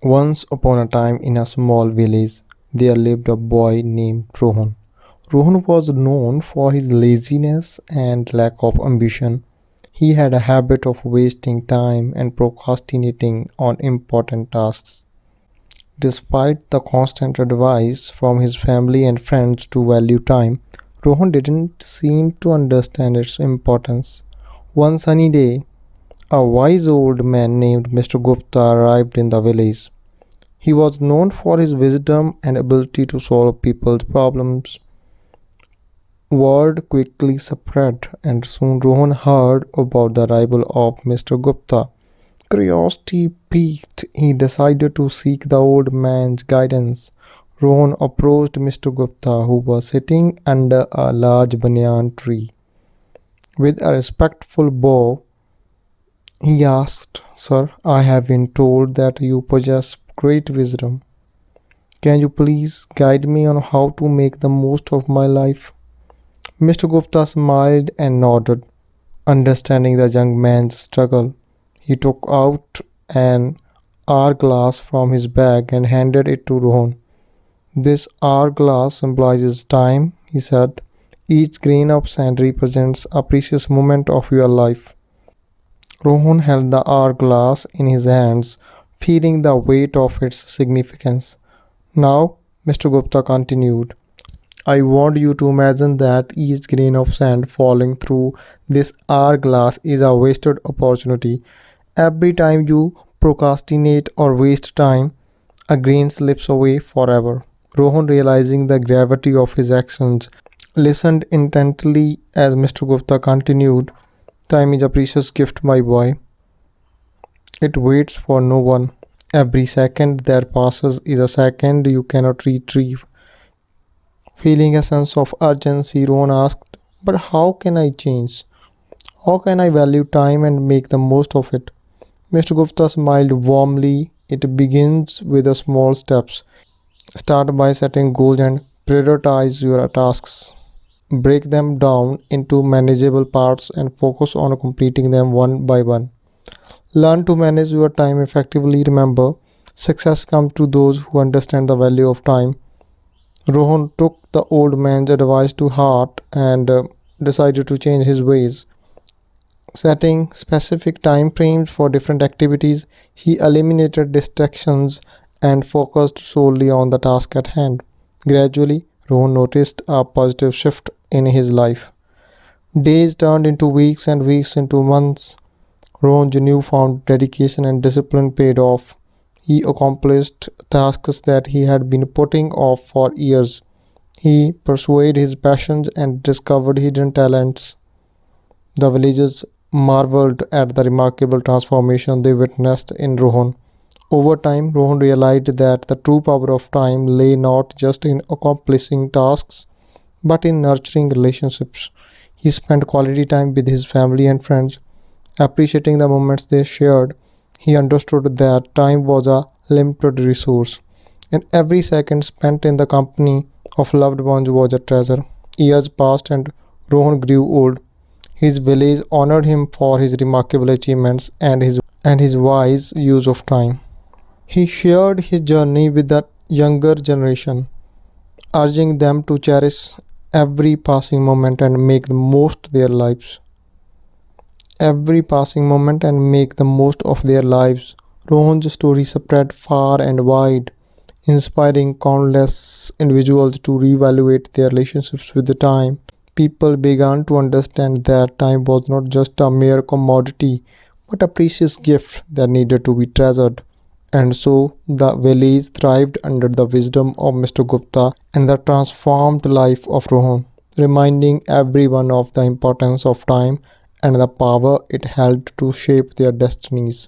Once upon a time, in a small village, there lived a boy named Rohan. Rohan was known for his laziness and lack of ambition. He had a habit of wasting time and procrastinating on important tasks. Despite the constant advice from his family and friends to value time, Rohan didn't seem to understand its importance. One sunny day, a wise old man named Mr. Gupta arrived in the village. He was known for his wisdom and ability to solve people's problems. Word quickly spread, and soon Rohan heard about the arrival of Mr. Gupta. Curiosity piqued, he decided to seek the old man's guidance. Rohan approached Mr. Gupta, who was sitting under a large banyan tree. With a respectful bow, he asked, "Sir, I have been told that you possess great wisdom. Can you please guide me on how to make the most of my life?" Mr. Gupta smiled and nodded, understanding the young man's struggle. He took out an hourglass from his bag and handed it to Rohan. "This hourglass symbolizes time," he said. "Each grain of sand represents a precious moment of your life." Rohan held the hourglass in his hands, feeling the weight of its significance. "Now," Mr. Gupta continued, "I want you to imagine that each grain of sand falling through this hourglass is a wasted opportunity. Every time you procrastinate or waste time, a grain slips away forever." Rohan, realizing the gravity of his actions, listened intently as Mr. Gupta continued, "Time is a precious gift, my boy. It waits for no one. Every second that passes is a second you cannot retrieve." Feeling a sense of urgency, Rohan asked, "But how can I change? How can I value time and make the most of it?" Mr. Gupta smiled warmly. "It begins with the small steps. Start by setting goals and prioritize your tasks. Break them down into manageable parts and focus on completing them one by one. Learn to manage your time effectively. Remember, success comes to those who understand the value of time." Rohan took the old man's advice to heart and decided to change his ways. Setting specific time frames for different activities, he eliminated distractions and focused solely on the task at hand. Gradually, Rohan noticed a positive shift in his life. Days turned into weeks and weeks into months. Rohan's newfound dedication and discipline paid off. He accomplished tasks that he had been putting off for years. He pursued his passions and discovered hidden talents. The villagers marveled at the remarkable transformation they witnessed in Rohan. Over time, Rohan realized that the true power of time lay not just in accomplishing tasks, but in nurturing relationships. He spent quality time with his family and friends, appreciating the moments they shared. He understood that time was a limited resource, and every second spent in the company of loved ones was a treasure. Years passed, and Rohan grew old. His village honored him for his remarkable achievements and his wise use of time. He shared his journey with the younger generation, urging them to cherish every passing moment and make the most their lives. Every passing moment and make the most of their lives. Rohan's story spread far and wide, inspiring countless individuals to reevaluate their relationships with the time. People began to understand that time was not just a mere commodity, but a precious gift that needed to be treasured. And so the village thrived under the wisdom of Mr. Gupta and the transformed life of Rohan, reminding everyone of the importance of time and the power it held to shape their destinies.